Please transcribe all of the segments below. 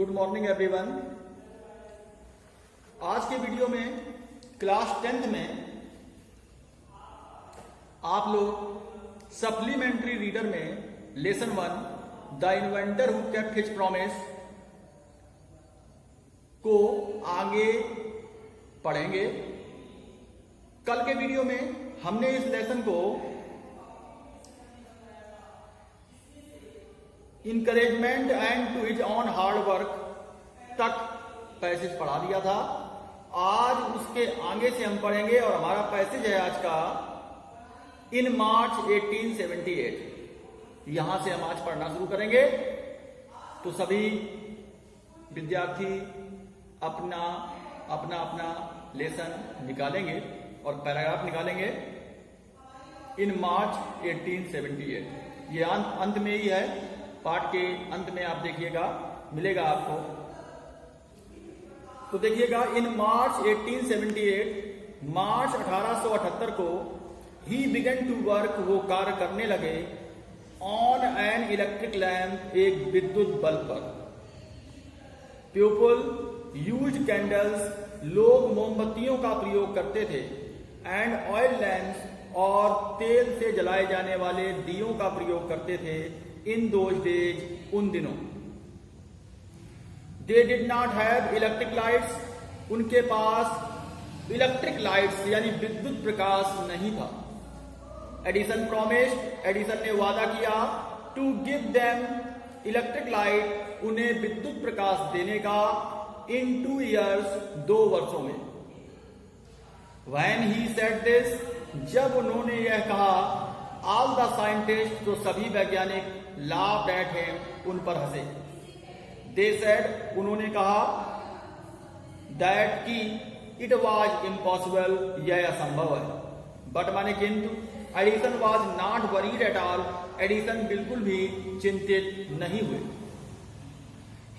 Good morning everyone. आज के video में क्लास 10th में आप लोग सप्लीमेंट्री रीडर में lesson 1 the inventor who kept his promise को आगे पढ़ेंगे। कल के वीडियो में हमने इस लेसन को encouragement and to his on hard work तक पैसेज पढ़ा दिया था। आज उसके आगे से हम पढ़ेंगे और हमारा पैसेज है आज का इन मार्च 1878। यहां से हम आज पढ़ना शुरू करेंगे। तो सभी विद्यार्थी अपना अपना अपना लेसन निकालेंगे और पैराग्राफ निकालेंगे। इन मार्च 1878 ये अंत में ही है, पाठ के अंत में आप देखिएगा, मिलेगा आपको। तो देखिएगा, इन मार्च 1878 मार्च 1878 को ही बिगन टू वर्क, वो कार्य करने लगे ऑन एन इलेक्ट्रिक लैम्प, एक विद्युत बल्ब पर। पीपल यूज्ड कैंडल्स, लोग मोमबत्तियों का प्रयोग करते थे। एंड ऑयल लैम्प्स, और तेल से जलाए जाने वाले दियों का प्रयोग करते थे। इन दोज डेज, उन दिनों। They did not have electric lights, उनके पास इलेक्ट्रिक लाइट्स यानी विद्युत प्रकाश नहीं था। एडिसन प्रॉमिस्ड, एडिसन ने वादा किया to give them electric light, उन्हें विद्युत प्रकाश देने का इन 2 years, 2 वर्षों में। When he said this, जब उन्होंने यह कहा, ऑल द साइंटिस्ट, तो सभी वैज्ञानिक laughed at him, उन पर हंसे। They said, उन्होंने कहा, that कि it was impossible, यह असंभव है। बट माने किंतु, Edison was not worried at all, Edison बिल्कुल भी चिंतित नहीं हुए।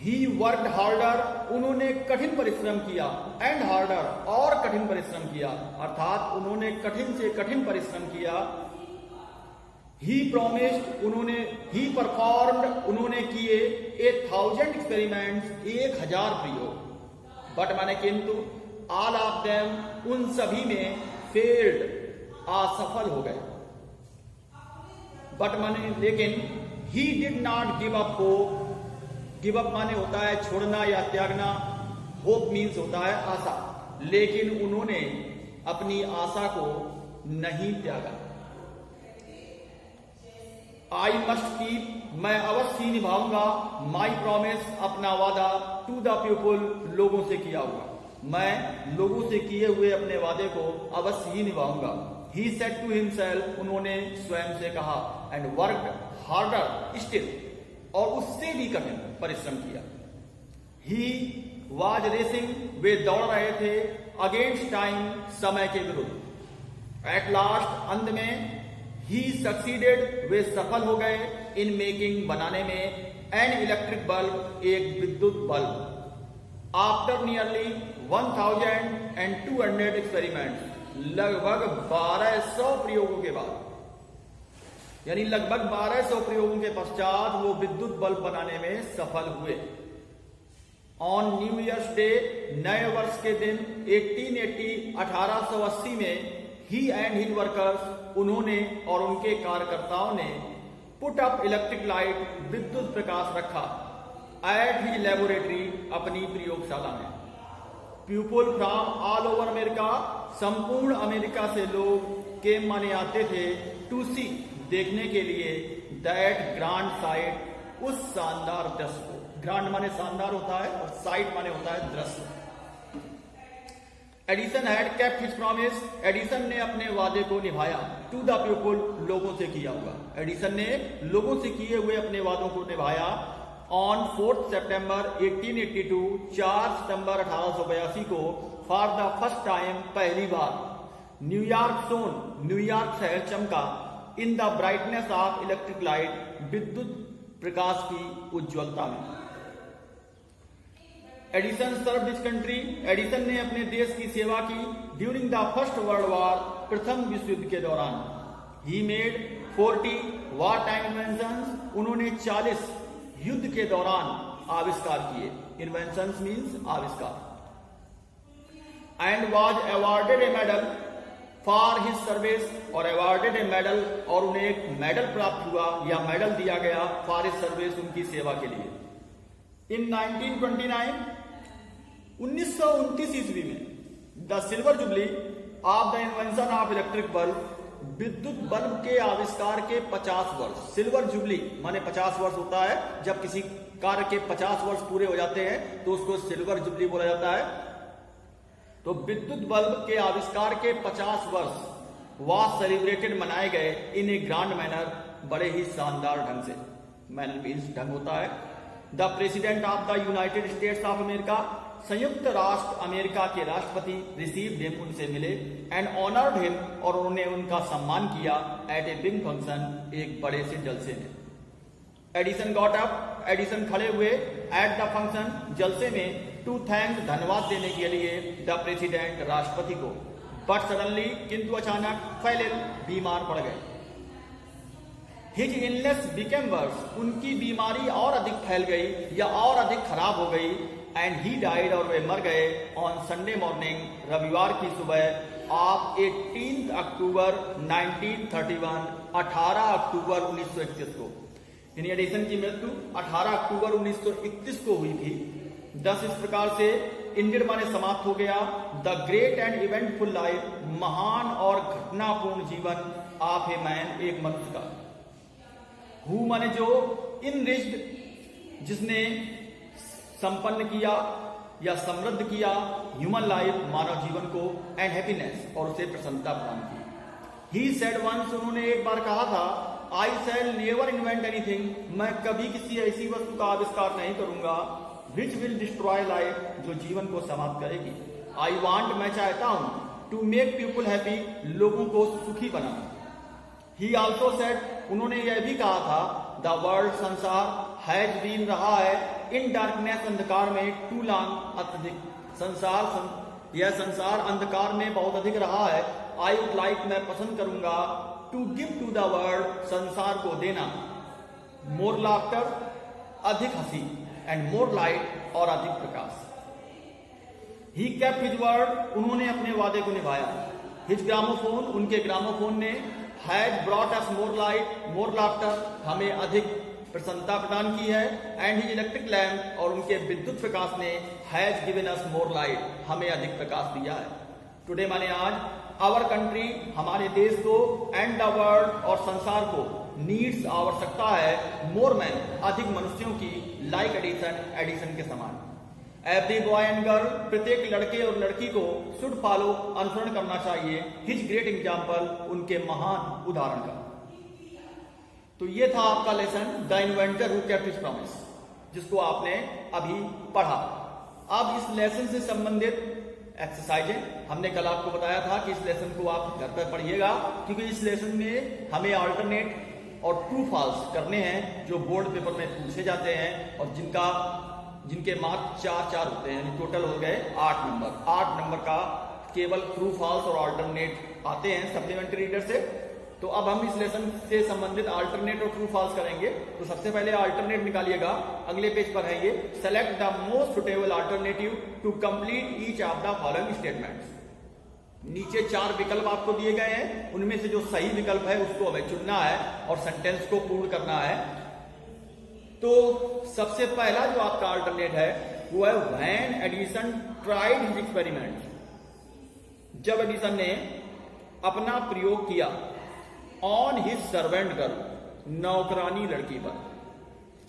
He worked harder, उन्होंने कठिन परिश्रम किया। And harder, और कठिन परिश्रम किया, अर्थात उन्होंने कठिन से कठिन परिश्रम किया। He promised, he performed, उन्होंने किए 1000 experiments, 1000 प्रयोग। बट माने किंतु, all of them, उन सभी में failed, असफल हो गए। बट माने लेकिन, he did not give up hope, give up माने होता है छोड़ना या त्यागना, होप मीन्स होता है आशा। लेकिन उन्होंने अपनी आशा को नहीं त्यागा। आई मस्ट कीप, मैं अवश्य ही निभाऊंगा, माई प्रॉमिस, अपना वादा, टू द पीपल, लोगों से किया हुआ। मैं लोगों से किए हुए अपने वादे को अवश्य ही निभाऊंगा। ही सेड टू हिमसेल्फ, उन्होंने स्वयं से कहा। एंड वर्कड हार्डर स्टिल, और उससे भी कठिन परिश्रम किया। ही वाज रेसिंग, वे दौड़ रहे थे, अगेंस्ट टाइम, समय के विरुद्ध। एट लास्ट, अंत में, ही सक्सीडेड, वे सफल हो गए, इन मेकिंग, बनाने में, एन इलेक्ट्रिक बल्ब, एक विद्युत बल्ब। आफ्टर नियरली 1200 एक्सपेरिमेंट, लगभग 1200 प्रयोगों के बाद, यानी लगभग 1200 प्रयोगों के पश्चात वो विद्युत बल्ब बनाने में सफल हुए। ऑन न्यू ईयर्स डे, नए वर्ष के दिन 1880 में, ही एंड हिज वर्कर्स, उन्होंने और उनके कार्यकर्ताओं ने पुट अप इलेक्ट्रिक लाइट, विद्युत प्रकाश रखा। एट हिज लेबोरेटरी, अपनी प्रयोगशाला में। People from all over America, संपूर्ण अमेरिका से लोग के माने आते थे, टू सी, देखने के लिए, दैट ग्रांड साइट, उस शानदार दृश्य को। ग्रांड माने शानदार होता है और साइट माने होता है दृश्य। Edison had kept his promise, Edison ने अपने वादे को निभाया। टू द पीपल, लोगों से किया हुआ। एडिसन ने लोगों से किए हुए अपने वादों को निभाया। ऑन 4 सितंबर 1882, 4 सितंबर 1882 को, फॉर द फर्स्ट टाइम, पहली बार, न्यूयॉर्क सोन, न्यूयॉर्क शहर चमका, in the brightness of electric light, विद्युत प्रकाश की उज्ज्वलता में। Edison serve his country, Edison ने अपने देश की सेवा की। During the first world war, प्रथम विश्व युद्ध के दौरान। He made 40 war time inventions, उन्होंने 40 युद्ध के दौरान आविष्कार किए। इन्वेंशंस मीन्स आविष्कार। And was awarded a medal for his service, और अवॉर्डेड ए मेडल, और उन्हें एक मेडल प्राप्त हुआ या मेडल दिया गया फॉर हिज सर्विस, उनकी सेवा के लिए। इन 1929 1929 ईस्वी में the silver jubilee of the invention of electric bulb, विद्युत बल्ब के आविष्कार के 50 वर्ष। सिल्वर जुबली माने 50 वर्ष होता है, जब किसी कार्य के 50 वर्ष पूरे हो जाते हैं तो उसको सिल्वर जुबली बोला जाता है। तो विद्युत बल्ब के आविष्कार के 50 वर्ष वाज सेलिब्रेटेड, मनाए गए इन ए ग्रांड मैनर, बड़े ही शानदार ढंग से। मैनर मीन्स ढंग होता है। The president of the United states of America, संयुक्त राष्ट्र अमेरिका के राष्ट्रपति रिसीव्ड हिम, उनसे मिले, एंड ऑनर्ड हिम, और उन्होंने उनका सम्मान किया एट ए बिग फंक्शन, एक बड़े से जलसे में। एडिसन गॉट अप, एडिसन खड़े हुए एट द फंक्शन, जलसे में, टू थैंक, धन्यवाद देने के लिए द प्रेसिडेंट, राष्ट्रपति को। बट सडनली, किंतु अचानक, फेल, बीमार पड़ गए। हिज इलनेस बिकेम वर्स, उनकी बीमारी और अधिक फैल गई या और अधिक खराब हो गई। एंड ही डाइड, और वे मर गए ऑन संडे मॉर्निंग, रविवार की सुबह ऑफ 18 अक्टूबर 1931, 18 अक्टूबर 1931 को। यानी एडिसन की मृत्यु 18 अक्टूबर 1931 को हुई थी। 10 इस प्रकार से इंडेड माने समाप्त हो गया। The great and eventful life, महान और घटनापूर्ण जीवन ऑफ ए मैन, एक मनुष्य का। हु माने जो, इनरिच्ड, जिसने संपन्न किया या समृद्ध किया, ह्यूमन लाइफ, मानव जीवन को, एंड हैप्पीनेस, और उसे प्रसन्नता प्रदान की। ही सेड वंस, उन्होंने एक बार कहा था, आई शैल नेवर इन्वेंट एनीथिंग, मैं कभी किसी ऐसी वस्तु का आविष्कार नहीं करूंगा, विच विल डिस्ट्रॉय लाइफ, जो जीवन को समाप्त करेगी। आई वांट, मैं चाहता हूं, टू मेक पीपुल हैप्पी, लोगों को सुखी बनाना। ही ऑल्सो सेड, उन्होंने यह भी कहा था, द वर्ल्ड, संसार, हैज बीन, रहा है, इन डार्कनेस, अंधकार में, टू लॉन्ग, अत्यधिक, यह संसार अंधकार में बहुत अधिक रहा है। आई वुड लाइक, मैं पसंद करूंगा, to give to the world, संसार को देना, मोर लाफ्टर, अधिक हंसी, एंड मोर लाइट, और अधिक प्रकाश। ही केप्ट हिज वर्ड, उन्होंने अपने वादे को निभाया। हिज ग्रामोफोन, उनके ग्रामोफोन ने, had brought us more light, more laughter, हमें अधिक प्रसन्नता प्रदान की है। एंड हिज इलेक्ट्रिक लैम्प, और उनके विद्युत प्रकाश ने, has given us more light, हमें अधिक प्रकाश दिया है। टुडे माने आज, आवर कंट्री, हमारे देश को, एंड द वर्ल्ड, और संसार को, नीड्स, आवश्यकता है, मोर मैन, अधिक मनुष्यों की, लाइक एडिसन, एडिसन के समान। एवरी बॉय एंड गर्ल, प्रत्येक लड़के और लड़की को, शुड फॉलो, अनुसरण करना चाहिए, हिज ग्रेट एग्जाम्पल, उनके महान उदाहरण का। तो ये था आपका lesson, the inventor who kept his promise, जिसको आपने अभी पढ़ा। अब इस लेसन से संबंधित एक्सरसाइजें हमने कल आपको बताया था कि इस लेसन को आप घर पर पढ़िएगा, क्योंकि इस लेसन में हमें अल्टरनेट और ट्रू फॉल्स करने हैं, जो बोर्ड पेपर में पूछे जाते हैं, और जिनके मार्क्स 4-4 होते हैं। टोटल हो गए 8 नंबर। 8 नंबर का केवल ट्रू फॉल्स और अल्टरनेट आते हैं सप्लीमेंट्री रीडर से। तो अब हम इस लेसन से संबंधित अल्टरनेट और ट्रू फॉल्स करेंगे। तो सबसे पहले अल्टरनेट निकालिएगा, अगले पेज पर है ये। Select the most suitable alternative to complete each of the following statements. नीचे 4 विकल्प आपको दिए गए हैं, उनमें से जो सही विकल्प है उसको हमें चुनना है और सेंटेंस को पूर्ण करना है। तो सबसे पहला जो आपका अल्टरनेट है वो है when Edison tried his experiment. जब एडिसन ने अपना प्रयोग किया ऑन हिज सर्वेंट गर्ल, नौकरानी लड़की पर।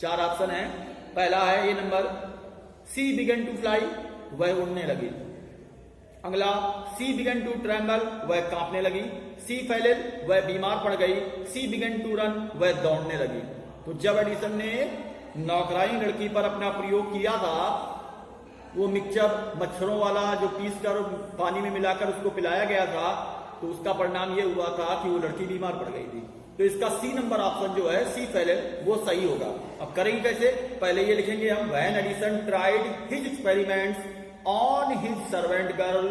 4 ऑप्शन है। पहला है ये number, she began to fly, वह उड़ने लगी। अगला, सी बिगन टू ट्रेम्बल, वह कांपने लगी। सी फेलेल, वह बीमार पड़ गई। सी बिगन टू रन, वह दौड़ने लगी। तो जब एडिसन ने नौकरानी लड़की पर अपना प्रयोग किया था, वो मिक्सचर मच्छरों वाला जो पीस कर पानी में मिलाकर उसको पिलाया गया था, तो उसका परिणाम ये हुआ था कि वो लड़की बीमार पड़ गई थी। तो इसका सी नंबर ऑप्शन जो है, सी फेलेल, वो सही होगा। अब करेंगे कैसे? पहले ये लिखेंगे हम, when Edison tried his experiments on his servant girl,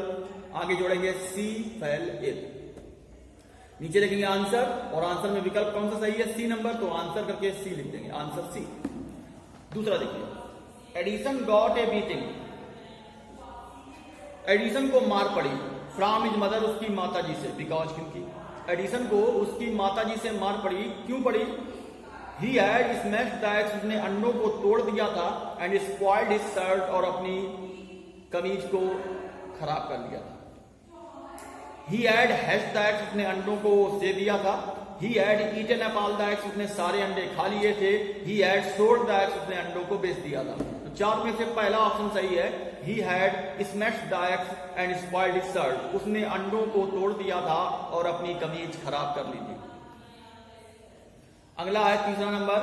आगे जोड़ेंगे सी फेलेल। नीचे लिखेंगे आंसर, और आंसर में विकल्प कौन सा सही है? सी नंबर। तो आंसर करके सी लिख देंगे, आंसर सी। दूसरा देखिए, Edison got a beating, Edison को मार पड़ी फ्रॉम हिज मदर, उसकी माता जी से, बिकॉज क्योंकि एडिसन को उसकी माता जी से मार पड़ी, क्यों पड़ी? He had smashed the eggs, उसने अंडों को तोड़ दिया था, एंड स्पॉइल्ड हिज शर्ट, और अपनी कमीज को खराब कर लिया था। He had hatched the eggs, उसने अंडों को दे दिया था। He had eaten up all the eggs, उसने सारे अंडे खा लिए थे। He had sold the eggs, उसने अंडों को बेच दिया था। तो चार में से पहला ऑप्शन सही है। He had smashed the eggs and spoiled his shirt, उसने अंडों को तोड़ दिया था और अपनी कमीज खराब कर ली थी। अगला है तीसरा number,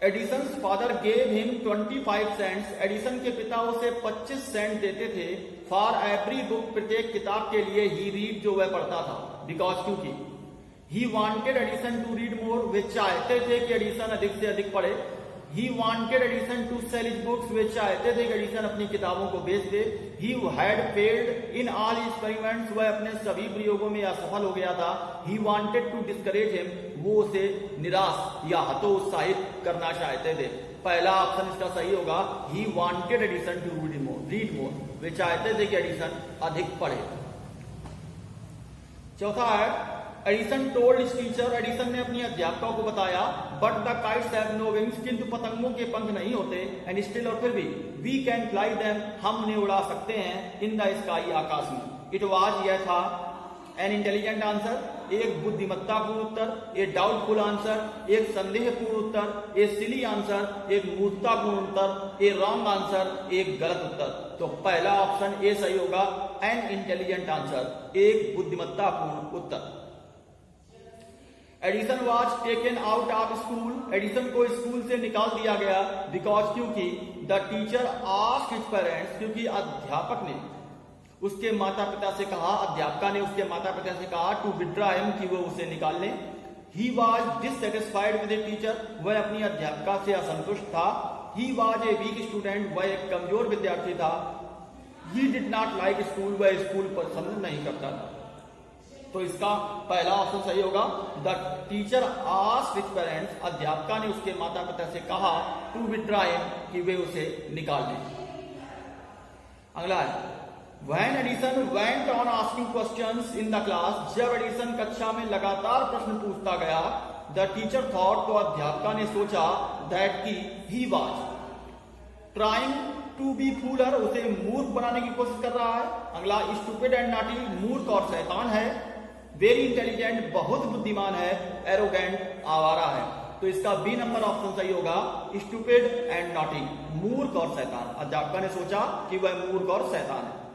Edison father gave him 25 cents, Edison के पिता उसे 25 सेंट देते थे, फॉर एवरी बुक, प्रत्येक किताब के लिए, ही रीड, जो वह पढ़ता था, बिकॉज क्योंकि he wanted Edison to read more, वे चाहते थे कि एडिसन अधिक से अधिक पढ़े। He wanted Edison to sell his books, वे चाहते थे कि एडिसन अपनी किताबों को बेच दे। He had failed in all experiments, वह अपने सभी प्रयोगों में असफल हो गया था। He wanted to discourage him, वो उसे निराश या हतोत्साहित करना चाहते थे। पहला ऑप्शन इसका सही होगा, he wanted Edison to read more, वे चाहते थे कि एडिसन अधिक पढ़े। चौथा है, Edison told his teacher, Edison ने अपनी अध्यापिका को बताया, but the kites have no wings, किंतु पतंगों के पंख नहीं होते, एंड स्टिल, और फिर भी, वी कैन फ्लाई देम, हम उन्हें उड़ा सकते हैं, इन द स्काई, आकाश में। इट वाज, यह था, एन इंटेलिजेंट आंसर, एक बुद्धिमत्तापूर्ण उत्तर, ए डाउटफुल आंसर, एक संदेहपूर्ण उत्तर, ए सिली आंसर, एक मूर्खतापूर्ण उत्तर, ए रॉन्ग आंसर, एक गलत उत्तर। तो पहला ऑप्शन ए सही होगा, एन इंटेलिजेंट आंसर, एक बुद्धिमत्तापूर्ण उत्तर। Edison was taken out of school, Edison को स्कूल से निकाल दिया गया, बिकॉज क्योंकि the teacher asked his parents, क्योंकि अध्यापक ने उसके माता पिता से कहा, अध्यापिका ने उसके माता पिता से कहा, टू विड्रॉ हिम, कि वो उसे निकाल लें। He was dissatisfied with the teacher, वह अपनी अध्यापिका से असंतुष्ट था। He was a weak student, वह एक कमजोर विद्यार्थी था। He did not like school, वह स्कूल पसंद नहीं करता था। तो इसका पहला ऑप्शन सही होगा, the teacher asked his parents, अध्यापिका ने उसके माता पिता से कहा, टू विड्रॉ हिम, कि वे उसे निकाल दें। अगला है, when Edison went on asking questions in the class, जब एडिसन कक्षा में लगातार प्रश्न पूछता गया, द टीचर थॉट, तो अध्यापिका ने सोचा, दैट की he was trying to be fooler, उसे मूर्ख बनाने की कोशिश कर रहा है। अगला, स्टूपिड एंड नॉटी, मूर्ख और शैतान है। वेरी इंटेलिजेंट, बहुत बुद्धिमान है। एरोगेंट, आवारा है। तो इसका बी नंबर ऑप्शन सही होगा, स्टूपिड एंड नॉटी, मूर्ख और शैतान। अध्यापिका ने सोचा कि वह मूर्ख और शैतान है।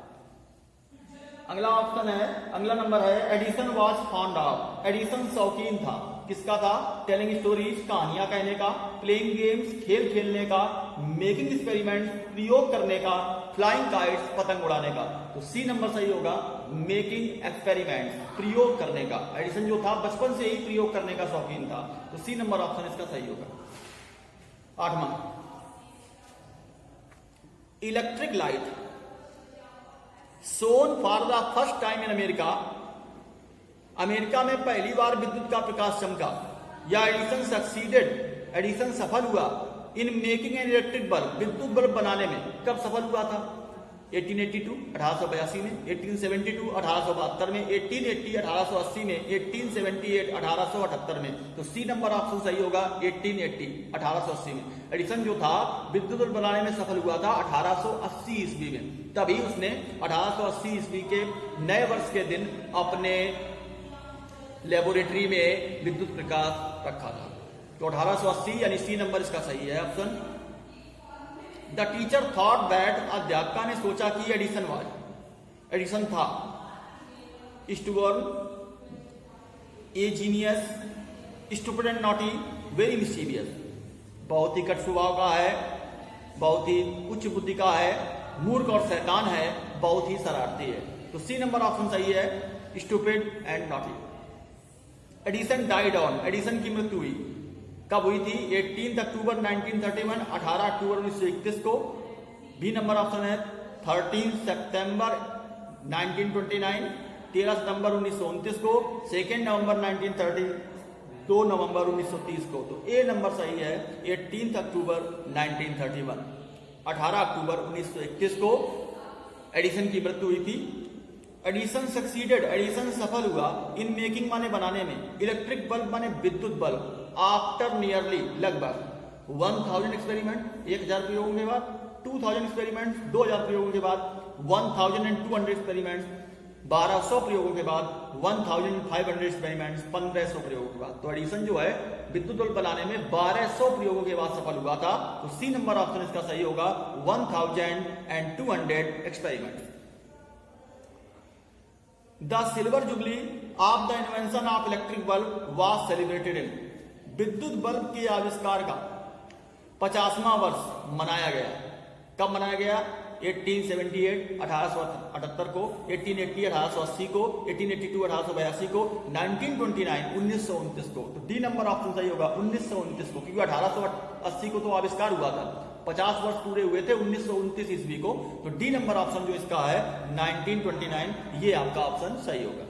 अगला ऑप्शन है, अगला नंबर है, Edison was fond of, Edison शौकीन था, किसका था? टेलिंग स्टोरीज, कहानियां कहने का, प्लेइंग गेम्स, खेल खेलने का, मेकिंग एक्सपेरिमेंट, प्रयोग करने का, फ्लाइंग काइट्स, पतंग उड़ाने का। तो सी नंबर सही होगा, मेकिंग एक्सपेरिमेंट, प्रयोग करने का। एडिसन जो था बचपन से ही प्रयोग करने का शौकीन था, तो सी नंबर ऑप्शन इसका सही होगा। 8वां, electric light shone for the first time in America, America में पहली बार विद्युत का प्रकाश चमका, या एडिसन सक्सीडेड, एडिसन सफल हुआ, in making an electric bulb, विद्युत बल्ब बनाने में। कब सफल हुआ था? 1882 1882 में, 1872 1872 में, 1880 1880 में, 1878 1878 में। तो सी नंबर ऑप्शन सही होगा, 1880 1880 में। एडिसन जो था विद्युत बल्ब बनाने में सफल हुआ था 1880 ईस्वी में, तभी उसने 1880 ईस्वी के नए वर्ष के दिन अपने लेबोरेटरी में विद्युत प्रकाश रखा था। तो 1880 यानी सी नंबर इसका सही है option. The teacher thought that, अध्यापिका ने सोचा कि एडिसन वाज, एडिसन था stubborn, a genius, stupid and naughty, very mysterious, बहुत ही कट स्वभाव का है, बहुत ही उच्च बुद्धि का है, मूर्ख और शैतान है, बहुत ही शरारती है। तो सी नंबर ऑप्शन सही है, stupid and naughty. Edison died on, Edison की मृत्यु हुई, कब हुई थी? 18 अक्टूबर 1931, 18 अक्टूबर 1931 को। बी नंबर ऑप्शन है 13 सितंबर 1929, 13 सितंबर 1929 को, 2 नवंबर 1930, 2 नवंबर 1930 को। तो ए नंबर सही है 18 अक्टूबर 1931। 18 अक्टूबर 1921 को एडिसन की मृत्यु हुई थी। एडिसन सक्सीडेड, एडिसन सफल हुआ इन मेकिंग माने बनाने में, इलेक्ट्रिक बल्ब माने विद्युत बल्ब, आफ्टर नियरली लगभग 1000 एक्सपेरिमेंट 1000 प्रयोगों के बाद, 2000 एक्सपेरिमेंट 2000 प्रयोगों के बाद, 1200 एक्सपेरिमेंट्स 1200 प्रयोगों के बाद, 1500 एक्सपेरिमेंट्स 1500 प्रयोगों के बाद। तो एडिसन जो है विद्युत बल्ब बनाने में 1200 प्रयोगों के बाद सफल हुआ था। तो सी नंबर ऑप्शन इसका सही होगा 1200 experiments. The silver jubilee of the invention of electric bulb was celebrated in, विद्युत बल्ब के आविष्कार का 50वां वर्ष मनाया गया। कब मनाया गया? 1878 1878 को, 1880 1880 को, 1882 1882 को, 1929 1929 को। तो डी नंबर ऑप्शन सही होगा 1929 को, क्योंकि 1880 को तो आविष्कार हुआ था, 50 वर्ष पूरे हुए थे 1929 ईस्वी को। तो डी नंबर ऑप्शन जो इसका है 1929, ये आपका ऑप्शन सही होगा।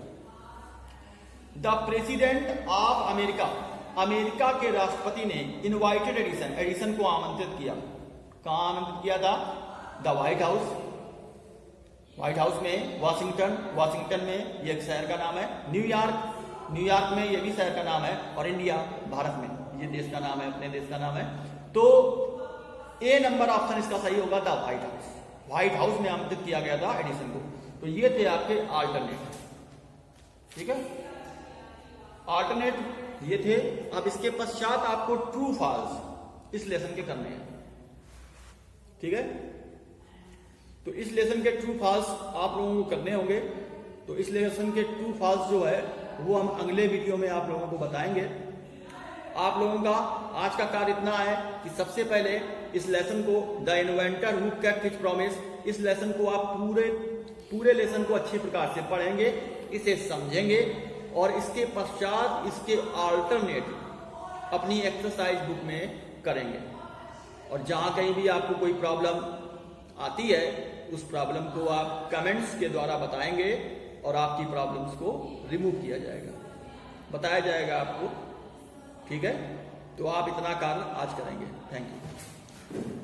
The president of America, America के राष्ट्रपति ने इनवाइटेड एडिसन, एडिसन को आमंत्रित किया। कहां आमंत्रित किया था? The white house, white house में, वाशिंगटन, वाशिंगटन में ये एक शहर का नाम है, न्यूयॉर्क, न्यूयॉर्क में ये भी शहर का नाम है, और इंडिया भारत में ये देश का नाम है, अपने देश का नाम है। तो ए नंबर ऑप्शन इसका सही होगा the white house, white house में आमंत्रित किया गया था एडिसन को। तो ये थे आपके आल्टरनेट, ठीक है, आल्टरनेट ये थे। अब इसके पश्चात आपको ट्रू फॉल्स इस लेसन के करने हैं, ठीक है। तो इस लेसन के ट्रू फॉल्स आप लोगों को करने होंगे। तो इस लेसन के ट्रू फॉल्स जो है वो हम अगले वीडियो में आप लोगों को बताएंगे। आप लोगों का आज का कार्य इतना है कि सबसे पहले इस लेसन को the inventor who kept his promise, इस लेसन को आप पूरे लेसन को अच्छी प्रकार से पढ़ेंगे, इसे समझेंगे, और इसके पश्चात इसके अल्टरनेट अपनी एक्सरसाइज बुक में करेंगे। और जहां कहीं भी आपको कोई प्रॉब्लम आती है उस प्रॉब्लम को आप कमेंट्स के द्वारा बताएंगे और आपकी प्रॉब्लम्स को रिमूव किया जाएगा, बताया जाएगा आपको, ठीक है। तो आप इतना कार्य आज करेंगे। Thank you.